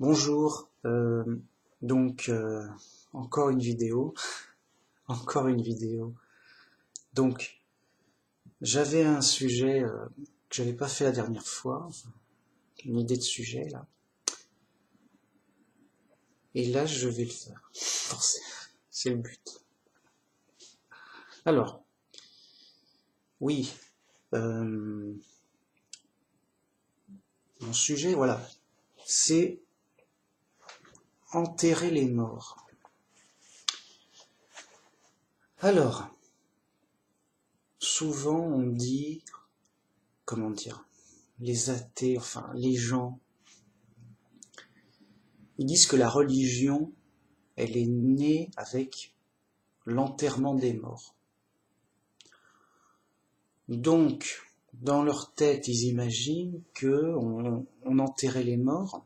Bonjour, encore une vidéo, encore une vidéo. Donc, j'avais un sujet que j'avais pas fait la dernière fois, enfin, une idée de sujet là, et là je vais le faire. Forcément, c'est le but. Alors, oui, mon sujet, voilà, c'est enterrer les morts. Alors, souvent on dit, comment dire, les athées, enfin les gens, ils disent que la religion, elle est née avec l'enterrement des morts. Donc, dans leur tête, ils imaginent que on enterrait les morts,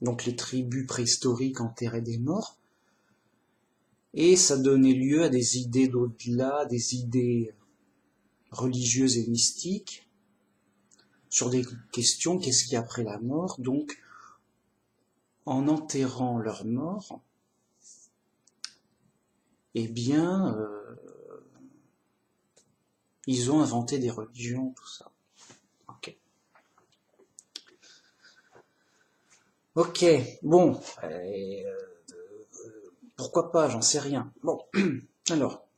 donc les tribus préhistoriques enterraient des morts, et ça donnait lieu à des idées d'au-delà, des idées religieuses et mystiques, sur des questions, qu'est-ce qu'il y a après la mort, donc en enterrant leurs morts, eh bien, ils ont inventé des religions, tout ça. Ok. Ok, bon, pourquoi pas, j'en sais rien. Bon, alors,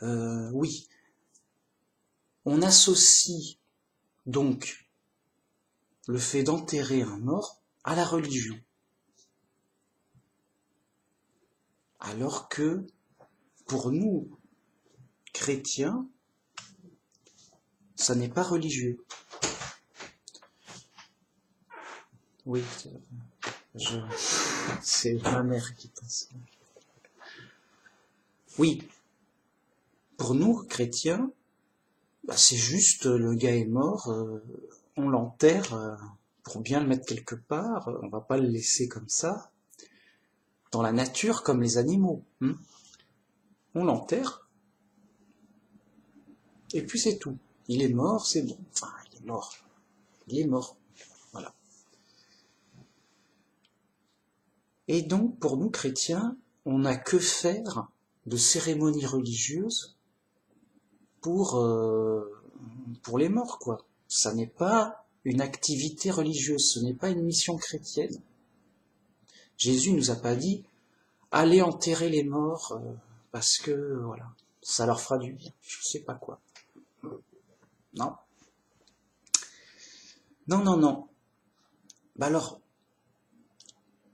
oui, on associe donc le fait d'enterrer un mort à la religion, alors que pour nous, chrétiens, ça n'est pas religieux. Oui, c'est ma mère qui pense. Oui, pour nous, chrétiens, bah, c'est juste le gars est mort, on l'enterre pour bien le mettre quelque part, on va pas le laisser comme ça, dans la nature comme les animaux. On l'enterre, et puis c'est tout. Il est mort, c'est bon. Enfin, il est mort. Il est mort. Voilà. Et donc, pour nous chrétiens, on n'a que faire de cérémonies religieuses pour les morts, quoi. Ça n'est pas une activité religieuse, ce n'est pas une mission chrétienne. Jésus nous a pas dit allez enterrer les morts parce que voilà, ça leur fera du bien. Je sais pas quoi. Non. Non, non, non. Bah alors,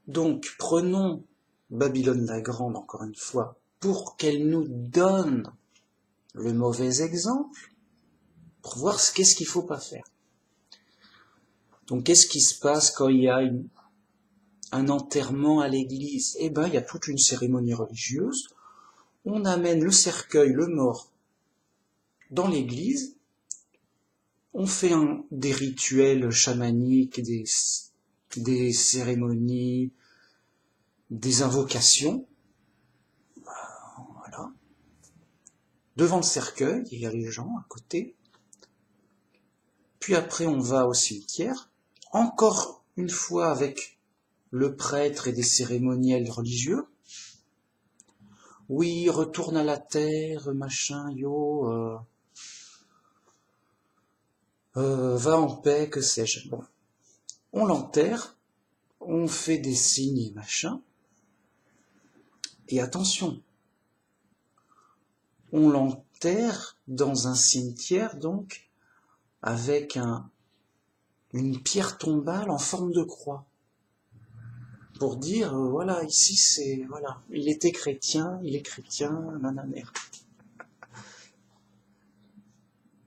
donc prenons Babylone la Grande encore une fois pour qu'elle nous donne le mauvais exemple pour voir qu'est-ce qu'il faut pas faire. Donc qu'est-ce qui se passe quand il y a un enterrement à l'église? Eh ben, il y a toute une cérémonie religieuse. On amène le cercueil, le mort, dans l'église. On fait des rituels chamaniques, des cérémonies, des invocations. Voilà. Devant le cercueil, il y a les gens à côté. Puis après, on va au cimetière. Encore une fois avec le prêtre et des cérémoniels religieux. Oui, retourne à la terre, machin, yo, va en paix, que sais-je. Bon, on l'enterre, on fait des signes et machin. Et attention, on l'enterre dans un cimetière, donc, avec une pierre tombale en forme de croix. Pour dire, voilà, ici c'est, voilà, il était chrétien, il est chrétien, nanana.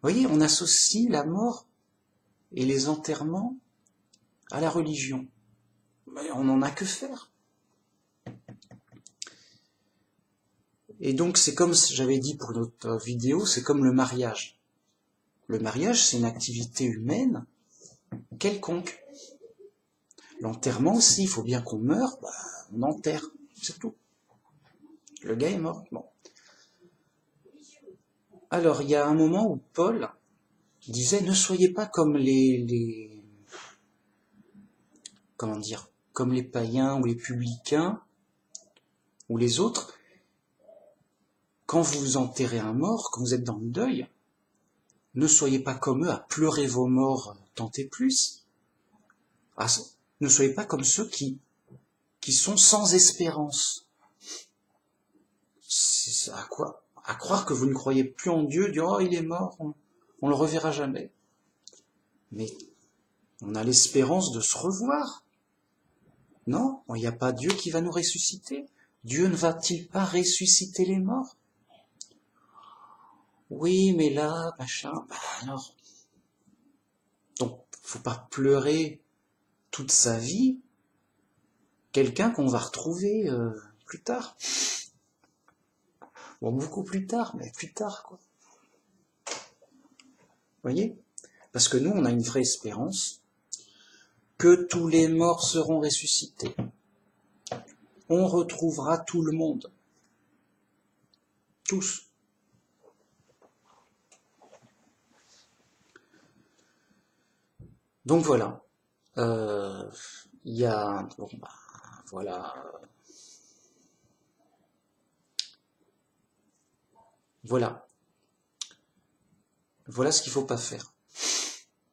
Vous voyez, on associe la mort et les enterrements à la religion. Mais on n'en a que faire. Et donc c'est comme j'avais dit pour notre vidéo, c'est comme le mariage. Le mariage, c'est une activité humaine quelconque. L'enterrement aussi, il faut bien qu'on meure, bah, on enterre, c'est tout. Le gars est mort. Bon. Alors, il y a un moment où Paul disait, ne soyez pas comme comment dire, comme les païens ou les publicains ou les autres, quand vous enterrez un mort, quand vous êtes dans le deuil, ne soyez pas comme eux à pleurer vos morts tant et plus. Ne soyez pas comme ceux qui sont sans espérance. C'est à quoi? À croire que vous ne croyez plus en Dieu, dire oh il est mort, on le reverra jamais. Mais on a l'espérance de se revoir. Non, il n'y a pas Dieu qui va nous ressusciter. Dieu ne va-t-il pas ressusciter les morts? Oui, mais là, machin, alors. Donc, faut pas pleurer toute sa vie quelqu'un qu'on va retrouver plus tard. Bon, beaucoup plus tard, mais plus tard, quoi. Vous voyez? Parce que nous, on a une vraie espérance que tous les morts seront ressuscités. On retrouvera tout le monde. Tous. Donc voilà. Il y a... Bon, voilà. Voilà. Voilà ce qu'il ne faut pas faire.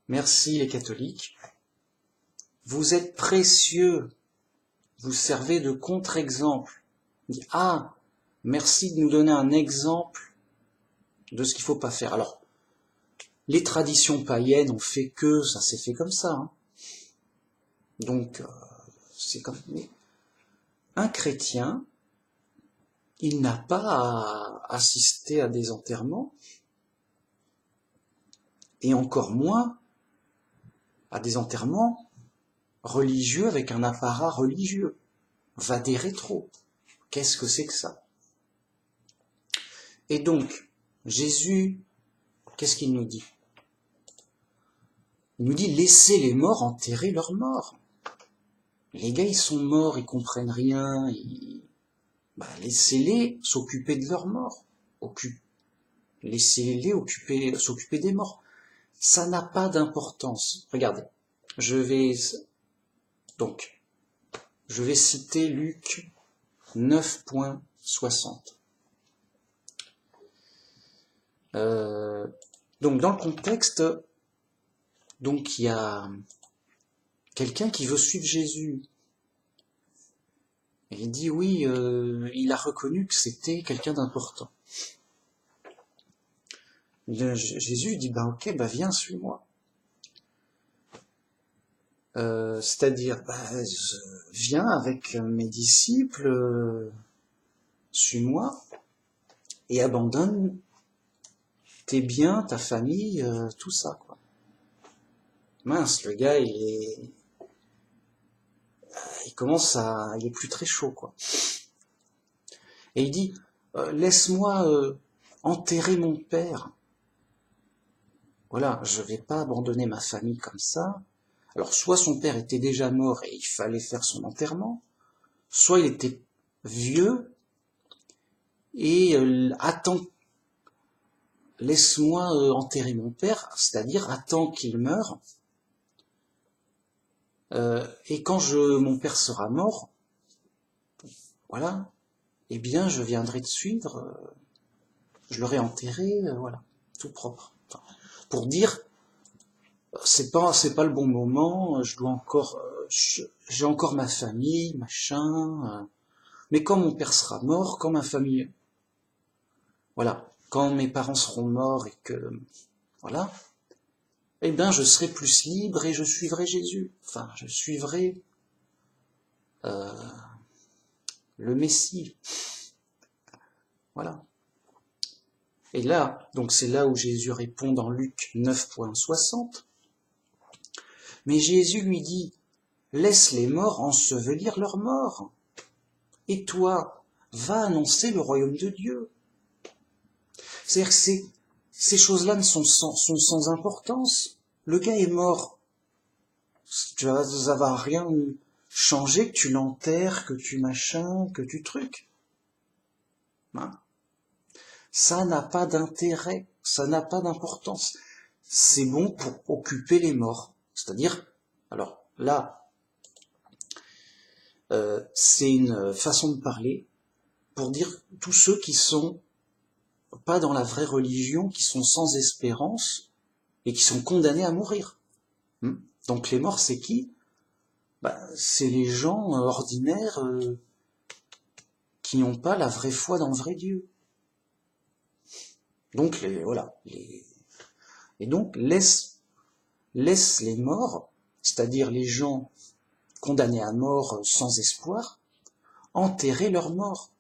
Merci les catholiques. Vous êtes précieux. Vous servez de contre-exemple. Ah, merci de nous donner un exemple de ce qu'il ne faut pas faire. Alors, les traditions païennes ont fait que ça s'est fait comme ça. Hein. Donc, c'est comme... Mais un chrétien, il n'a pas à assister à des enterrements, et encore moins à des enterrements religieux avec un apparat religieux. Va des rétros. Qu'est-ce que c'est que ça? Et donc, Jésus, qu'est-ce qu'il nous dit? Il nous dit, laissez les morts enterrer leurs morts. Les gars, ils sont morts, ils comprennent rien, laissez-les s'occuper de leurs morts. Laissez-les s'occuper des morts. Ça n'a pas d'importance. Regardez, je vais citer Luc 9.60. Donc dans le contexte, donc il y a quelqu'un qui veut suivre Jésus. Et il dit oui, il a reconnu que c'était quelqu'un d'important. Jésus dit ok, viens, suis-moi. C'est-à-dire, viens avec mes disciples, suis-moi, et abandonne tes biens, ta famille, tout ça, quoi. Mince, le gars, il est plus très chaud, quoi. Et il dit, laisse-moi enterrer mon père. Voilà, je vais pas abandonner ma famille comme ça. Alors, soit son père était déjà mort et il fallait faire son enterrement, soit il était vieux et attends, laisse-moi enterrer mon père, c'est-à-dire attends qu'il meure. Et quand mon père sera mort, voilà, eh bien je viendrai te suivre, je l'aurai enterré, voilà, tout propre. Enfin, pour dire, c'est pas le bon moment, j'ai encore ma famille, machin, mais quand mon père sera mort, quand ma famille, voilà, quand mes parents seront morts et que, voilà, eh bien je serai plus libre et je suivrai Jésus. Enfin, je suivrai le Messie. Voilà. Et là, donc c'est là où Jésus répond dans Luc 9.60. Mais Jésus lui dit, laisse les morts ensevelir leurs morts. Et toi, va annoncer le royaume de Dieu. C'est-à-dire que ces choses-là sont sans importance. Le gars est mort. Ça va rien changer que tu l'enterres, que tu machin, que tu trucs. Hein? Ça n'a pas d'intérêt, ça n'a pas d'importance. C'est bon pour occuper les morts. C'est-à-dire, alors là, c'est une façon de parler pour dire tous ceux qui sont pas dans la vraie religion, qui sont sans espérance et qui sont condamnés à mourir. Donc les morts, c'est qui? C'est les gens ordinaires qui n'ont pas la vraie foi dans le vrai Dieu. Donc voilà. Et donc laisse les morts, c'est-à-dire les gens condamnés à mort sans espoir, enterrer leurs morts.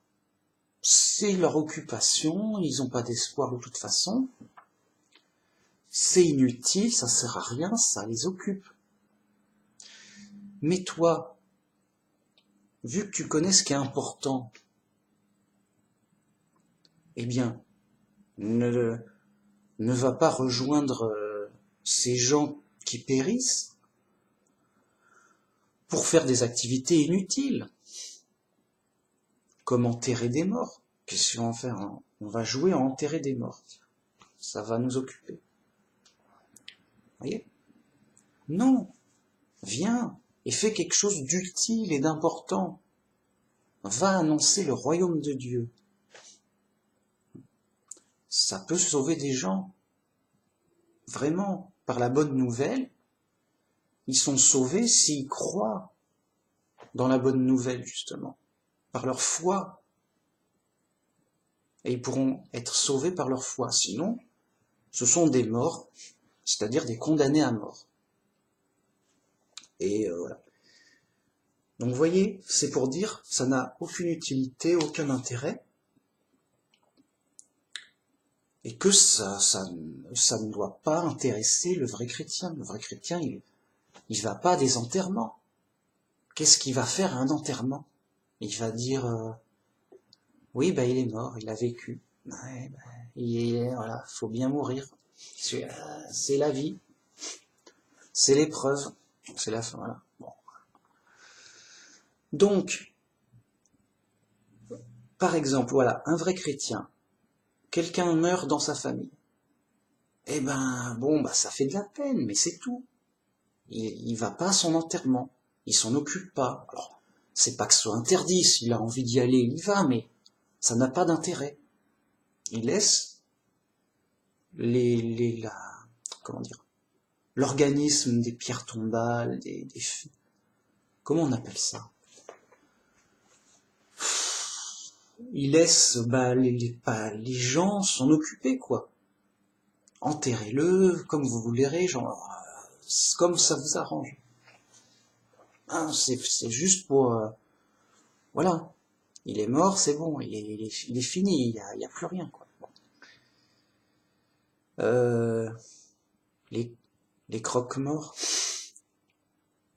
C'est leur occupation, ils n'ont pas d'espoir de toute façon. C'est inutile, ça sert à rien, ça les occupe. Mais toi, vu que tu connais ce qui est important, eh bien, ne va pas rejoindre ces gens qui périssent pour faire des activités inutiles, comme enterrer des morts. Qu'est-ce qu'on va faire, hein? On va jouer à enterrer des morts. Ça va nous occuper. Voyez? Non, viens et fais quelque chose d'utile et d'important. Va annoncer le royaume de Dieu. Ça peut sauver des gens. Vraiment, par la bonne nouvelle, ils sont sauvés s'ils croient dans la bonne nouvelle, justement, par leur foi. Et ils pourront être sauvés par leur foi. Sinon, ce sont des morts, c'est-à-dire des condamnés à mort. Et voilà. Donc vous voyez, c'est pour dire, ça n'a aucune utilité, aucun intérêt, et que ça ne doit pas intéresser le vrai chrétien. Le vrai chrétien, il va pas à des enterrements. Qu'est-ce qu'il va faire à un enterrement? Il va dire, oui, il est mort, il a vécu. Ouais, voilà, faut bien mourir. C'est la vie, c'est l'épreuve, c'est la fin, voilà. Bon. Donc, par exemple, voilà, un vrai chrétien, quelqu'un meurt dans sa famille. Ça fait de la peine, mais c'est tout. Il va pas à son enterrement, il s'en occupe pas. Alors, c'est pas que ce soit interdit, s'il a envie d'y aller, il y va, mais ça n'a pas d'intérêt. Il laisse l'organisme des pierres tombales, comment on appelle ça? Il laisse les gens s'en occuper, quoi. Enterrez-le comme vous voulez, comme ça vous arrange. C'est juste pour... voilà. Il est mort, c'est bon, il est fini, il y a plus rien, quoi. Les croque-morts,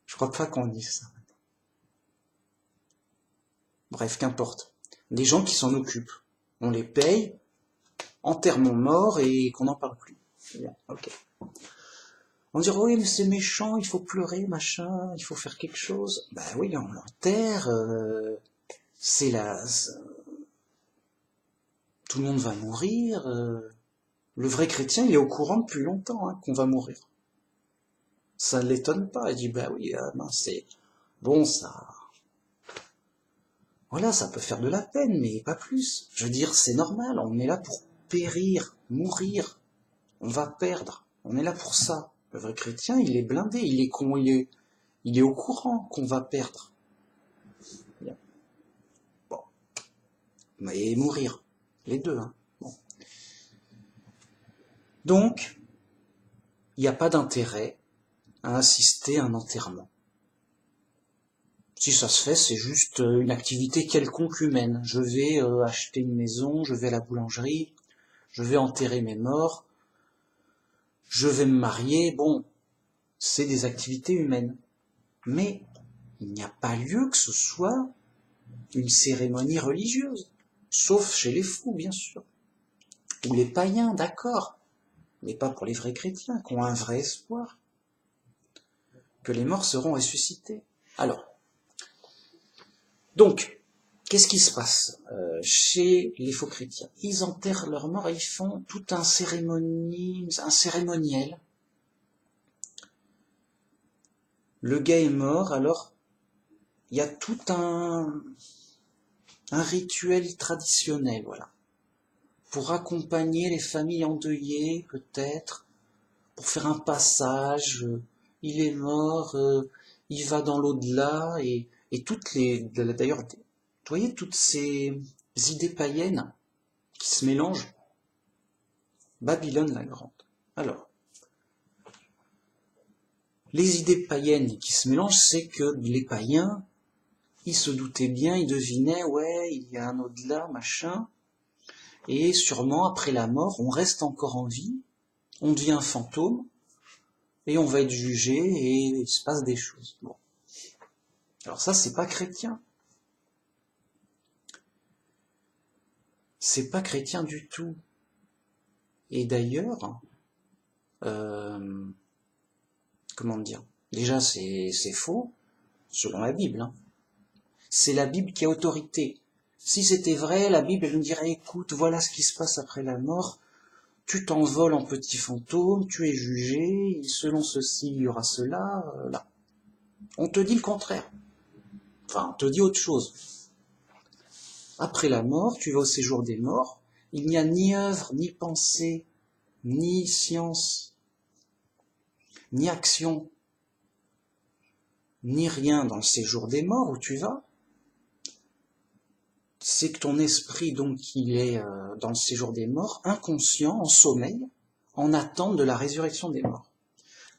je crois pas qu'on dise ça. Bref, qu'importe. Des gens qui s'en occupent. On les paye, enterrement mort et qu'on n'en parle plus. Bien, ok. On dirait, oui, mais c'est méchant, il faut pleurer, machin, il faut faire quelque chose. Oui, on l'enterre, tout le monde va mourir. Le vrai chrétien, il est au courant depuis longtemps qu'on va mourir. Ça ne l'étonne pas. Il dit, oui, c'est bon, ça... Voilà, ça peut faire de la peine, mais pas plus. Je veux dire, c'est normal, on est là pour périr, mourir. On va perdre. On est là pour ça. Le vrai chrétien, il est blindé, il est con, il est au courant qu'on va perdre. Bien. Bon. Et mourir. Les deux, hein. Bon. Donc, il n'y a pas d'intérêt à assister à un enterrement. Si ça se fait, c'est juste une activité quelconque humaine. Je vais acheter une maison, je vais à la boulangerie, je vais enterrer mes morts, je vais me marier, bon, c'est des activités humaines. Mais il n'y a pas lieu que ce soit une cérémonie religieuse, sauf chez les fous, bien sûr. Ou les païens, d'accord, mais pas pour les vrais chrétiens, qui ont un vrai espoir, que les morts seront ressuscités. Alors, donc, qu'est-ce qui se passe chez les faux chrétiens? Ils enterrent leurs morts et ils font tout un cérémoniel. Le gars est mort, alors il y a tout un rituel traditionnel, voilà, pour accompagner les familles endeuillées, peut-être, pour faire un passage, il est mort, il va dans l'au-delà, et toutes d'ailleurs, vous voyez, toutes ces idées païennes qui se mélangent, Babylone la Grande. Alors, les idées païennes qui se mélangent, c'est que les païens, ils se doutaient bien, ils devinaient, ouais, il y a un au-delà, machin, et sûrement, après la mort, on reste encore en vie, on devient un fantôme, et on va être jugé, et il se passe des choses. Bon. Alors ça, c'est pas chrétien. C'est pas chrétien du tout. Et d'ailleurs, comment dire, déjà c'est faux, selon la Bible. Hein. C'est la Bible qui a autorité. Si c'était vrai, la Bible elle nous dirait, écoute, voilà ce qui se passe après la mort, tu t'envoles en petit fantôme, tu es jugé, selon ceci il y aura cela, là. On te dit le contraire. Enfin, on te dit autre chose. Après la mort, tu vas au séjour des morts, il n'y a ni œuvre, ni pensée, ni science, ni action, ni rien dans le séjour des morts où tu vas. C'est que ton esprit, donc, il est dans le séjour des morts, inconscient, en sommeil, en attente de la résurrection des morts.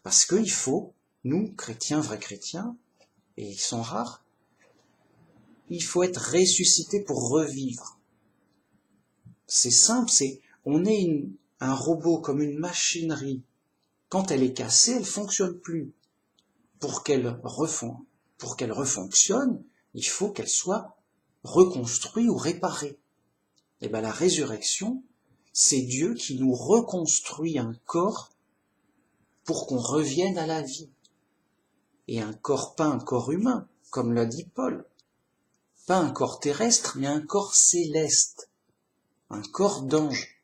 Parce qu'il faut, nous, chrétiens, vrais chrétiens, et ils sont rares, il faut être ressuscité pour revivre. C'est simple, on est un robot comme une machinerie. Quand elle est cassée, elle fonctionne plus. Pour qu'elle refonctionne, il faut qu'elle soit reconstruite ou réparée. Et bien la résurrection, c'est Dieu qui nous reconstruit un corps pour qu'on revienne à la vie. Et un corps, pas un corps humain, comme l'a dit Paul. Pas un corps terrestre, mais un corps céleste. Un corps d'ange.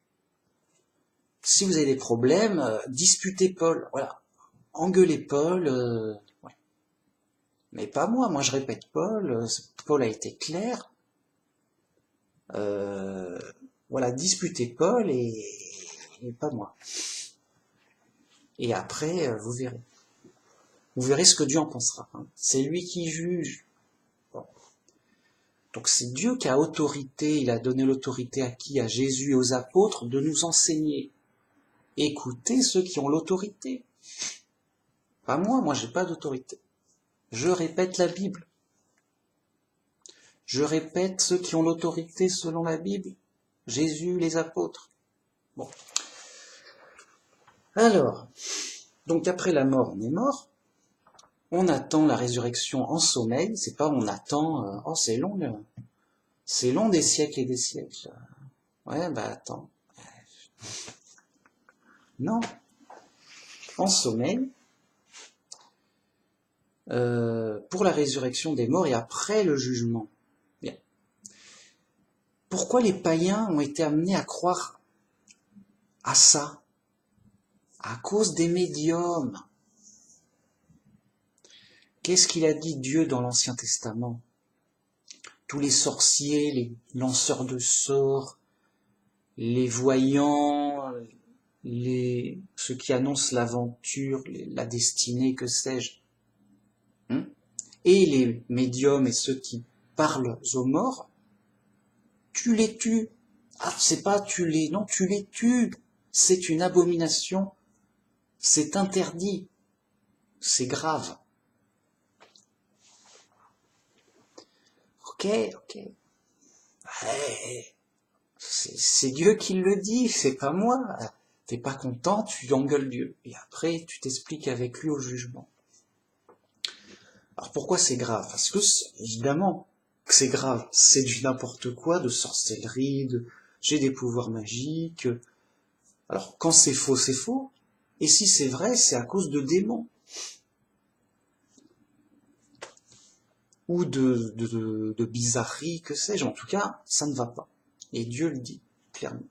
Si vous avez des problèmes, disputez Paul. Voilà. Engueulez Paul. Ouais. Mais pas moi je répète Paul. Paul a été clair. Voilà, disputez Paul et pas moi. Et après, vous verrez. Vous verrez ce que Dieu en pensera. Hein. C'est lui qui juge. Bon. Donc c'est Dieu qui a autorité, il a donné l'autorité à qui? À Jésus et aux apôtres de nous enseigner. Écoutez ceux qui ont l'autorité. Pas moi j'ai pas d'autorité. Je répète la Bible. Je répète ceux qui ont l'autorité selon la Bible. Jésus, les apôtres. Bon. Alors, donc après la mort, on est mort. On attend la résurrection en sommeil. C'est pas on attend, oh c'est long, c'est long des siècles et des siècles. Ouais, bah attends. Non. En sommeil, pour la résurrection des morts et après le jugement. Bien. Pourquoi les païens ont été amenés à croire à ça? À cause des médiums. Qu'est-ce qu'il a dit Dieu dans l'Ancien Testament? Tous les sorciers, les lanceurs de sorts, les voyants, ceux qui annoncent l'aventure, la destinée, que sais-je, et les médiums et ceux qui parlent aux morts, tu les tues. Ah, c'est pas non, tu les tues. C'est une abomination. C'est interdit. C'est grave. Ok. Ouais, c'est Dieu qui le dit, c'est pas moi. T'es pas content, tu engueules Dieu. Et après, tu t'expliques avec lui au jugement. Alors pourquoi c'est grave? Parce que, évidemment, que c'est grave. C'est du n'importe quoi, de sorcellerie, j'ai des pouvoirs magiques. Alors, quand c'est faux, c'est faux. Et si c'est vrai, c'est à cause de démons. Ou de bizarreries, que sais-je. En tout cas, ça ne va pas. Et Dieu le dit, clairement.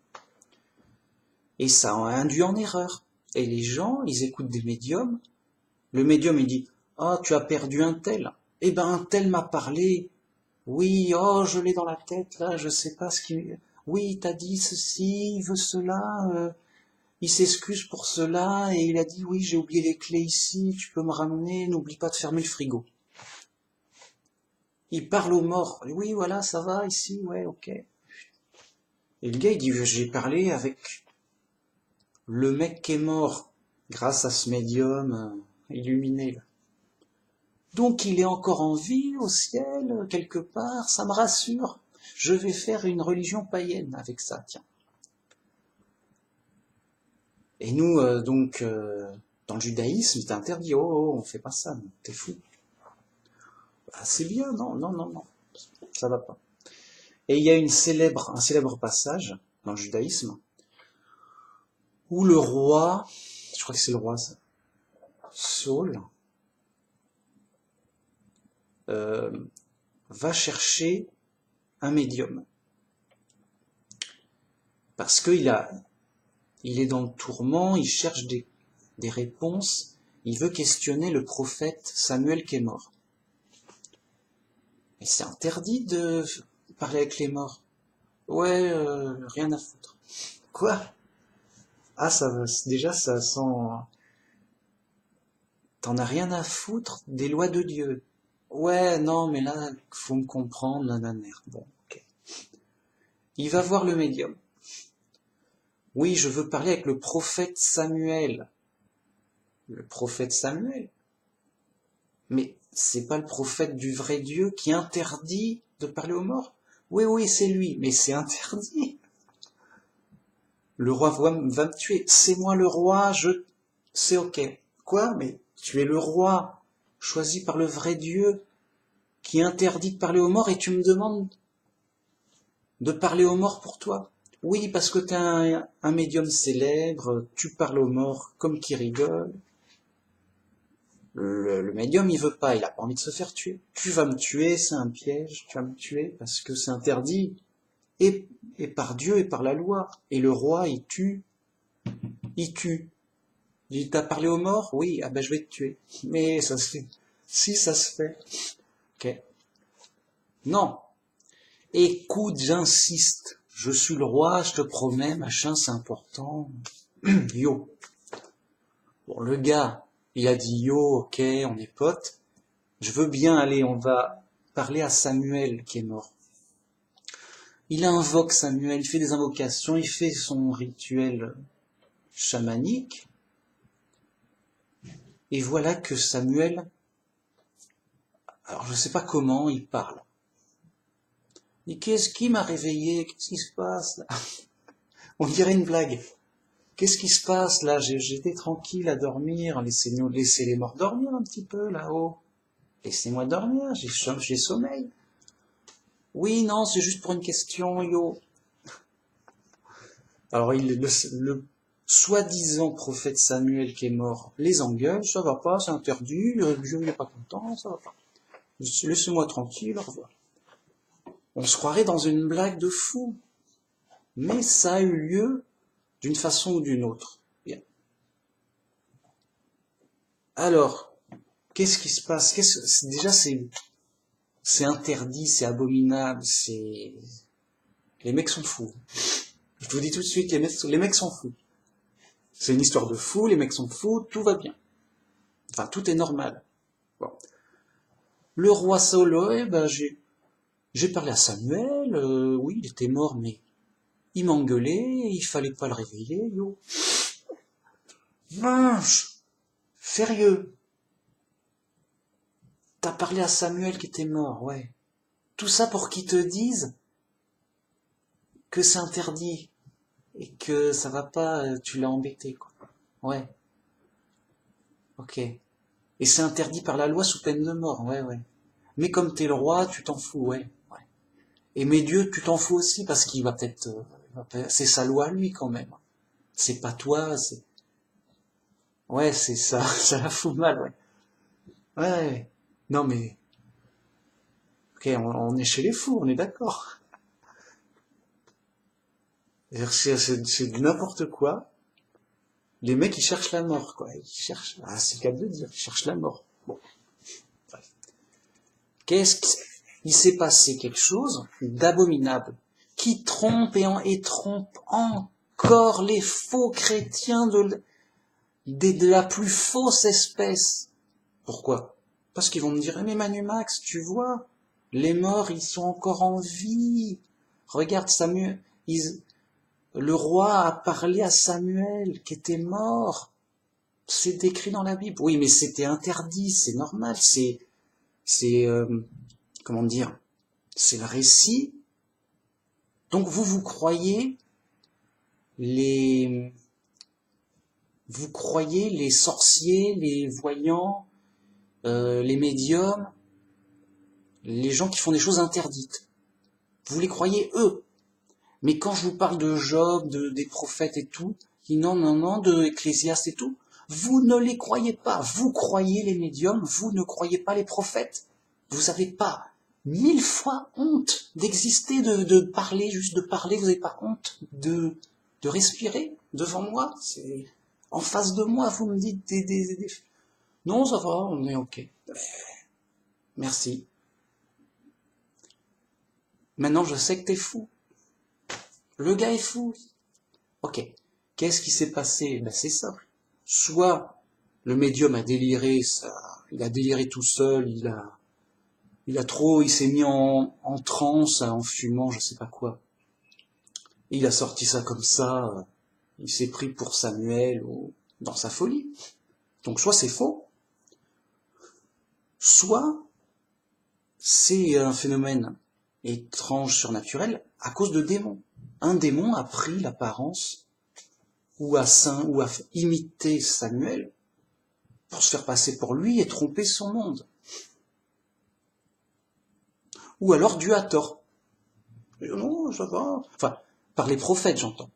Et ça induit en erreur. Et les gens, ils écoutent des médiums. Le médium, il dit, ah, tu as perdu un tel. Eh ben, un tel m'a parlé. Oui, oh, je l'ai dans la tête, là, je sais pas ce qu'il... Oui, il t'a dit ceci, il veut cela, il s'excuse pour cela, et il a dit, oui, j'ai oublié les clés ici, tu peux me ramener, n'oublie pas de fermer le frigo. Il parle aux morts. Oui, voilà, ça va ici, ouais, ok. Et le gars, il dit, j'ai parlé avec le mec qui est mort grâce à ce médium illuminé, là. Donc il est encore en vie au ciel, quelque part, ça me rassure. Je vais faire une religion païenne avec ça, tiens. Et nous, dans le judaïsme, c'est interdit. Oh, oh, on fait pas ça, t'es fou. Ah, c'est bien, non, non, non, non, ça va pas. Et il y a un célèbre passage dans le judaïsme où le roi, je crois que c'est le roi Saul, euh, va chercher un médium. Parce qu'il est dans le tourment, il cherche des réponses, il veut questionner le prophète Samuel qui est mort. Mais c'est interdit de parler avec les morts. Ouais, rien à foutre. Quoi? Ah, déjà, ça sent... T'en as rien à foutre des lois de Dieu. Ouais, non, mais là, faut me comprendre, nanana. Bon, ok. Il va voir le médium. Oui, je veux parler avec le prophète Samuel. Le prophète Samuel? Mais c'est pas le prophète du vrai Dieu qui interdit de parler aux morts? Oui, oui, c'est lui, mais c'est interdit. Le roi va me tuer. C'est moi le roi, c'est ok. Quoi? Mais tu es le roi, choisi par le vrai Dieu, qui interdit de parler aux morts et tu me demandes de parler aux morts pour toi? Oui, parce que t'es un médium célèbre, tu parles aux morts comme qui rigole. Le médium, il veut pas, il a pas envie de se faire tuer. Tu vas me tuer, c'est un piège, tu vas me tuer parce que c'est interdit. Et, et par Dieu et par la loi. Et le roi, il tue. Il tue. Il t'a parlé aux morts? Oui, ah ben je vais te tuer. Mais ça se fait. Si ça se fait. Ok. Non. Écoute, j'insiste. Je suis le roi, je te promets, machin, c'est important. Yo. Bon, le gars, il a dit yo, ok, on est potes. Je veux bien aller, on va parler à Samuel qui est mort. Il invoque Samuel, il fait des invocations, il fait son rituel chamanique. Et voilà que Samuel, alors je sais pas comment, il parle. Et qu'est-ce qui m'a réveillé? Qu'est-ce qui se passe là? On dirait une blague. Qu'est-ce qui se passe là? J'étais tranquille à dormir. Laissez les morts dormir un petit peu là-haut. Laissez-moi dormir, j'ai sommeil. Oui, non, c'est juste pour une question, yo. Alors le soi-disant prophète Samuel qui est mort les engueule, ça va pas, c'est interdit, Dieu il est pas content, ça va pas. Laissez-moi tranquille, au revoir. On se croirait dans une blague de fou. Mais ça a eu lieu d'une façon ou d'une autre. Bien. Alors, qu'est-ce qui se passe? Déjà, c'est interdit, c'est abominable, les mecs sont fous. Je vous dis tout de suite, les mecs sont fous. C'est une histoire de fous, les mecs sont fous, tout va bien. Enfin, tout est normal. Bon. Le roi Saul, ouais, ben, j'ai parlé à Samuel, oui, il était mort, mais il m'engueulait, il fallait pas le réveiller, yo. Mince! Sérieux? T'as parlé à Samuel qui était mort, ouais. Tout ça pour qu'ils te disent que c'est interdit et que ça va pas, tu l'as embêté, quoi. Ouais, ok. Et c'est interdit par la loi sous peine de mort, ouais, ouais. Mais comme t'es le roi, tu t'en fous, ouais, ouais. Et mais Dieu, tu t'en fous aussi parce qu'il va peut-être, c'est sa loi lui quand même. C'est pas toi, c'est, ouais, c'est ça, ça la fout mal, ouais. Ouais, ouais. Non mais, ok, on est chez les fous, on est d'accord. C'est du n'importe quoi. Les mecs, ils cherchent la mort, quoi. Ils cherchent, ah, c'est le cas de le dire, ils cherchent la mort. Bon, bref. Il s'est passé quelque chose d'abominable, qui trompe et trompe encore les faux chrétiens de la plus fausse espèce. Pourquoi? Parce qu'ils vont me dire, mais Manu Max, tu vois, les morts, ils sont encore en vie. Regarde Samuel, le roi a parlé à Samuel, qui était mort. C'est décrit dans la Bible. Oui, mais c'était interdit, c'est normal, comment dire, c'est le récit. Donc vous croyez les sorciers, les voyants, les médiums, les gens qui font des choses interdites. Vous les croyez eux. Mais quand je vous parle de Job, des prophètes et tout, non, de Ecclésiaste et tout, vous ne les croyez pas. Vous croyez les médiums, vous ne croyez pas les prophètes. Vous n'avez pas 1000 fois honte d'exister, de parler, juste de parler, vous n'avez pas honte de respirer devant moi. C'est en face de moi, vous me dites non, ça va, on est ok. Merci. Maintenant, je sais que t'es fou. Le gars est fou. Ok. Qu'est-ce qui s'est passé? Ben, c'est simple. Soit le médium a déliré, il a déliré tout seul, il s'est mis en transe, en fumant, je sais pas quoi. Il a sorti ça comme ça, il s'est pris pour Samuel ou dans sa folie. Donc soit c'est faux, soit c'est un phénomène étrange, surnaturel, à cause de démons. Un démon a pris l'apparence ou a imité Samuel pour se faire passer pour lui et tromper son monde. Ou alors Dieu a tort. Non, ça va. Enfin, par les prophètes, j'entends.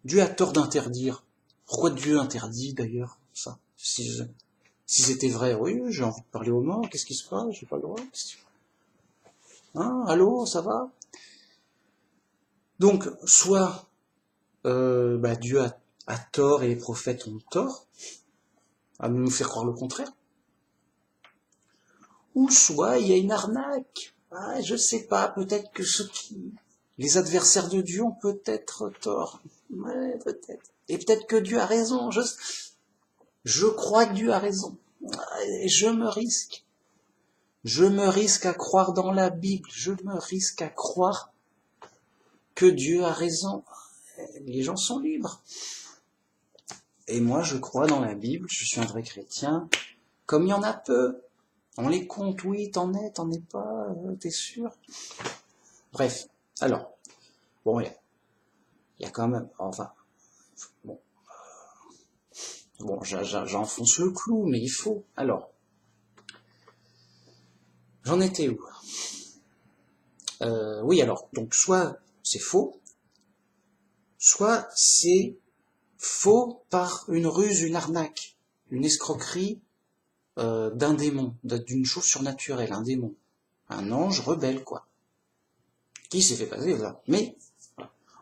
Dieu a tort d'interdire. Pourquoi Dieu interdit d'ailleurs ça? Si c'était vrai, oui, j'ai envie de parler aux morts, qu'est-ce qui se passe? J'ai pas le droit. Hein, allô, ça va? Donc, soit Dieu a tort et les prophètes ont tort, à nous faire croire le contraire, ou soit il y a une arnaque. Ah, je sais pas, peut-être que les adversaires de Dieu ont peut-être tort. Ouais, peut-être. Et peut-être que Dieu a raison. Je crois que Dieu a raison. Et je me risque. Je me risque à croire dans la Bible. Je me risque à croire que Dieu a raison. Les gens sont libres. Et moi, je crois dans la Bible. Je suis un vrai chrétien. Comme il y en a peu. On les compte, oui, t'en es pas, t'es sûr? Bref. Alors. Bon, il y a quand même, enfin, bon, j'enfonce le clou, mais il faut. Alors, j'en étais où? Oui, alors, donc, soit c'est faux, soit c'est faux par une ruse, une arnaque, une escroquerie d'un démon, d'une chose surnaturelle, un démon, un ange rebelle, quoi, qui s'est fait passer là. Mais,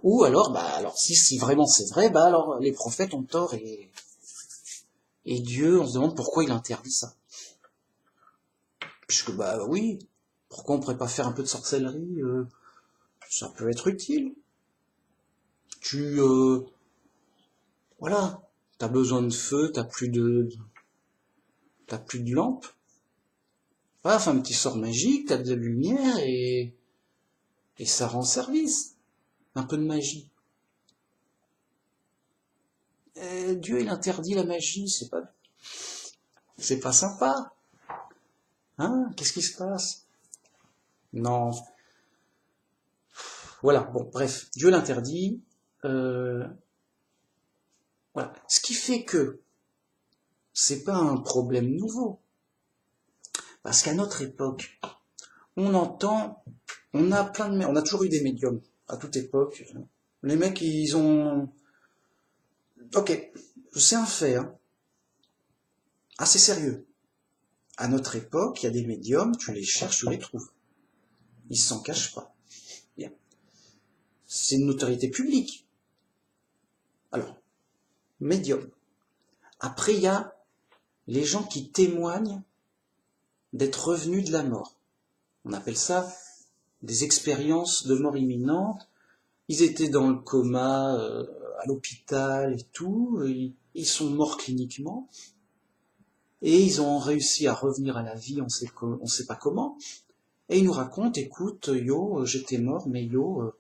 ou alors, si vraiment c'est vrai, alors les prophètes ont tort et Dieu, on se demande pourquoi il interdit ça. Puisque oui, pourquoi on pourrait pas faire un peu de sorcellerie, ça peut être utile. Voilà, t'as besoin de feu, t'as plus de lampe. Voilà, fais un petit sort magique, t'as de la lumière et ça rend service. Un peu de magie. Et Dieu il interdit la magie, c'est pas sympa. Hein? Qu'est-ce qui se passe? Non. Voilà, bon, bref, Dieu l'interdit. Voilà. Ce qui fait que c'est pas un problème nouveau. Parce qu'à notre époque, on a toujours eu des médiums, à toute époque. Les mecs, ils ont... Ok, c'est un fait, hein. Assez sérieux. À notre époque, il y a des médiums, tu les cherches, tu les trouves. Ils s'en cachent pas. Bien. C'est une notoriété publique. Alors, médium. Après, il y a les gens qui témoignent d'être revenus de la mort. On appelle ça des expériences de mort imminente. Ils étaient dans le coma, à l'hôpital et tout, ils sont morts cliniquement, et ils ont réussi à revenir à la vie, on sait pas comment, et ils nous racontent, écoute, yo, j'étais mort, mais yo,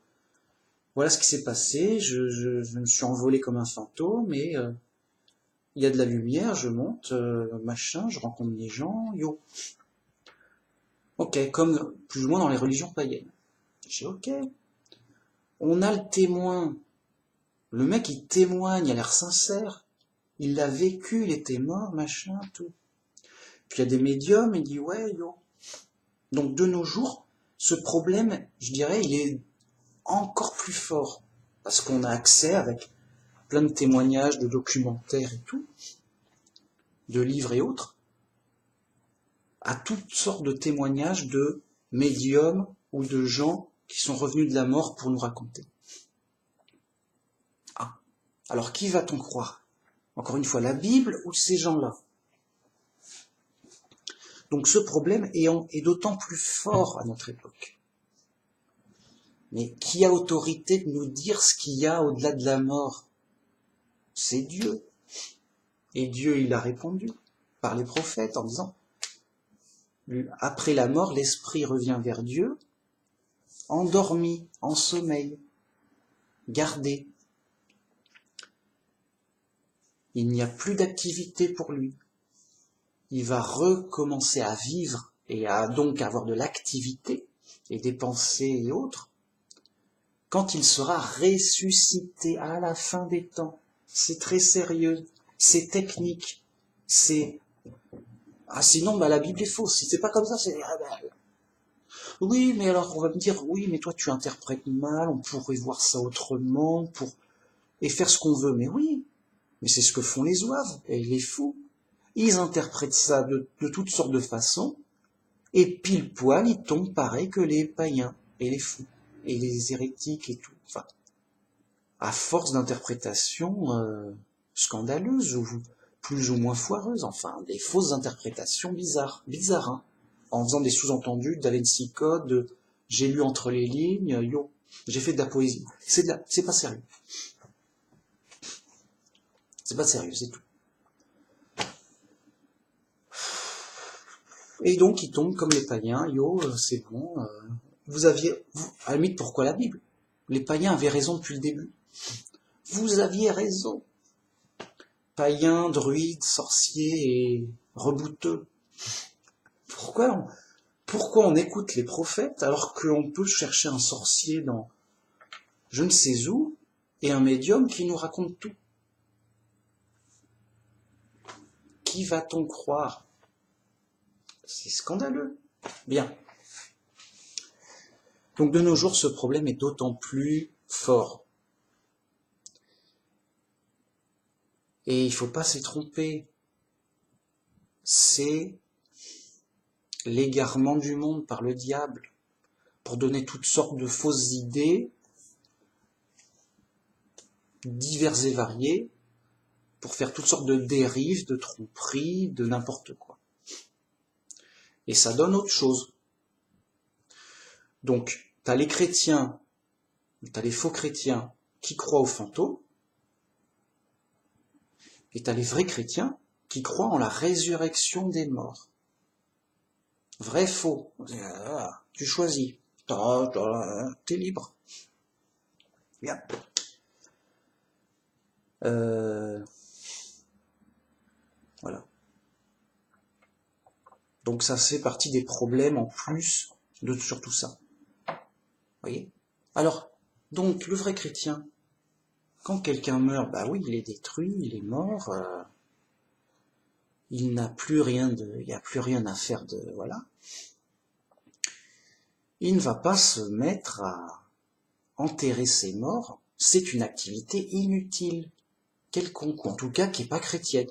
voilà ce qui s'est passé, je me suis envolé comme un fantôme, et il y a de la lumière, je monte, machin, je rencontre des gens, yo. Ok, comme plus ou moins dans les religions païennes. J'ai ok. On a le témoin. Le mec, il témoigne, il a l'air sincère. Il l'a vécu, il était mort, machin, tout. Puis il y a des médiums, il dit ouais, yo. Donc de nos jours, ce problème, je dirais, il est encore plus fort. Parce qu'on a accès avec plein de témoignages, de documentaires et tout, de livres et autres, à toutes sortes de témoignages de médiums ou de gens qui sont revenus de la mort pour nous raconter. Ah, alors qui va-t-on croire? Encore une fois, la Bible ou ces gens-là? Donc ce problème est d'autant plus fort à notre époque. Mais qui a autorité de nous dire ce qu'il y a au-delà de la mort? C'est Dieu. Et Dieu, il a répondu par les prophètes en disant, après la mort, l'esprit revient vers Dieu, endormi, en sommeil, gardé. Il n'y a plus d'activité pour lui. Il va recommencer à vivre et à donc avoir de l'activité et des pensées et autres quand il sera ressuscité à la fin des temps. C'est très sérieux, c'est technique, c'est... Ah sinon, bah, la Bible est fausse, si c'est pas comme ça, c'est... Oui, mais alors on va me dire, oui, mais toi tu interprètes mal, on pourrait voir ça autrement, et faire ce qu'on veut, mais oui, mais c'est ce que font les zouaves et les fous. Ils interprètent ça de toutes sortes de façons, et pile poil, ils tombent pareil que les païens, et les fous, et les hérétiques et tout. Enfin, à force d'interprétations scandaleuses, ou plus ou moins foireuses, enfin, des fausses interprétations bizarres, hein, en faisant des sous-entendus, Da Vinci Code, j'ai lu entre les lignes, yo, j'ai fait de la poésie. C'est pas sérieux. C'est pas sérieux, c'est tout. Et donc, ils tombent comme les païens, yo, c'est bon, à la limite, pourquoi la Bible? Les païens avaient raison depuis le début. Vous aviez raison. Païens, druides, sorciers et rebouteux. Pourquoi on écoute les prophètes alors qu'on peut chercher un sorcier dans je ne sais où et un médium qui nous raconte tout? Qui va-t-on croire? C'est scandaleux. Bien. Donc de nos jours, ce problème est d'autant plus fort. Et il ne faut pas s'y tromper. C'est l'égarement du monde par le diable pour donner toutes sortes de fausses idées, diverses et variées, pour faire toutes sortes de dérives, de tromperies, de n'importe quoi. Et ça donne autre chose. Donc, t'as les chrétiens, t'as les faux chrétiens qui croient aux fantômes, et t'as les vrais chrétiens qui croient en la résurrection des morts. Vrai, faux. Tu choisis. T'es libre. Bien. Voilà. Donc ça fait partie des problèmes en plus sur tout ça. Vous voyez? Alors, donc, le vrai chrétien, quand quelqu'un meurt, bah oui, il est détruit, il est mort, il n'y a plus rien à faire de, voilà. Il ne va pas se mettre à enterrer ses morts, c'est une activité inutile, quelconque, ou en tout cas qui n'est pas chrétienne.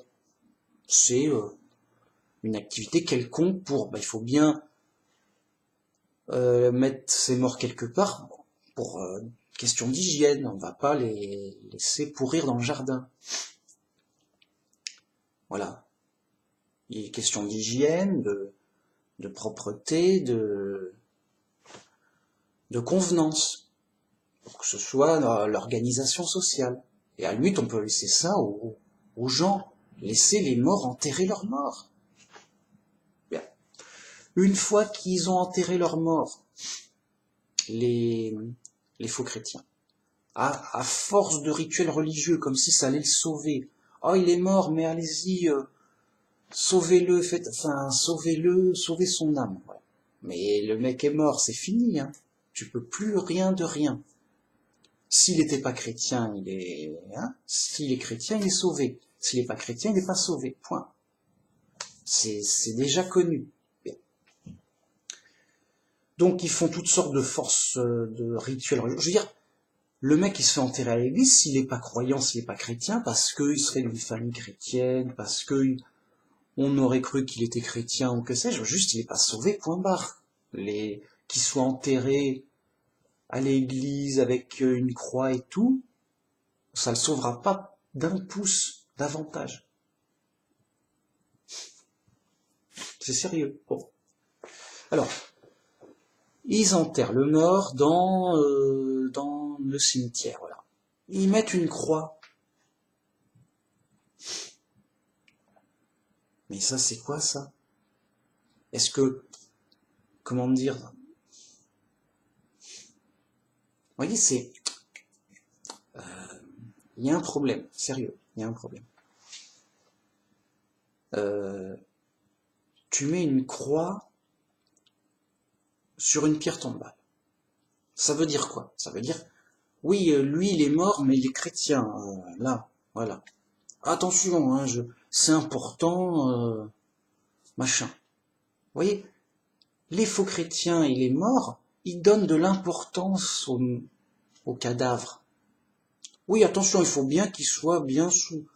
C'est une activité quelconque il faut bien mettre ses morts quelque part pour question d'hygiène, on ne va pas les laisser pourrir dans le jardin. Voilà. Il est question d'hygiène, de propreté, de convenance, pour que ce soit l'organisation sociale. Et à la limite, on peut laisser ça aux gens, laisser les morts enterrer leurs morts. Bien. Une fois qu'ils ont enterré leurs morts, les faux chrétiens, à force de rituels religieux, comme si ça allait le sauver. Oh, il est mort, mais allez-y, sauvez-le, sauvez-le, sauvez son âme. Voilà. Mais le mec est mort, c'est fini, hein. Tu peux plus rien de rien. S'il n'était pas chrétien, s'il est chrétien, il est sauvé. S'il n'est pas chrétien, il n'est pas sauvé. Point. C'est déjà connu. Bien. Donc ils font toutes sortes de forces, de rituels. Je veux dire, le mec il se fait enterrer à l'église, s'il n'est pas croyant, s'il n'est pas chrétien, parce qu'il serait d'une famille chrétienne, parce que on aurait cru qu'il était chrétien ou que sais-je, juste il n'est pas sauvé, point barre. Qu'il soit enterré à l'église avec une croix et tout, ça le sauvera pas d'un pouce davantage. C'est sérieux. Bon. Alors, ils enterrent le mort dans le cimetière, voilà. Ils mettent une croix. Mais ça, c'est quoi ça? Est-ce que, comment dire, vous voyez, il y a un problème, sérieux, il y a un problème. Tu mets une croix sur une pierre tombale. Ça veut dire quoi? Ça veut dire, oui, lui il est mort, mais il est chrétien, là, voilà. Attention, hein, c'est important, machin. Vous voyez, les faux chrétiens et les morts, ils donnent de l'importance au cadavre. Oui, attention, il faut bien qu'il soit bien sous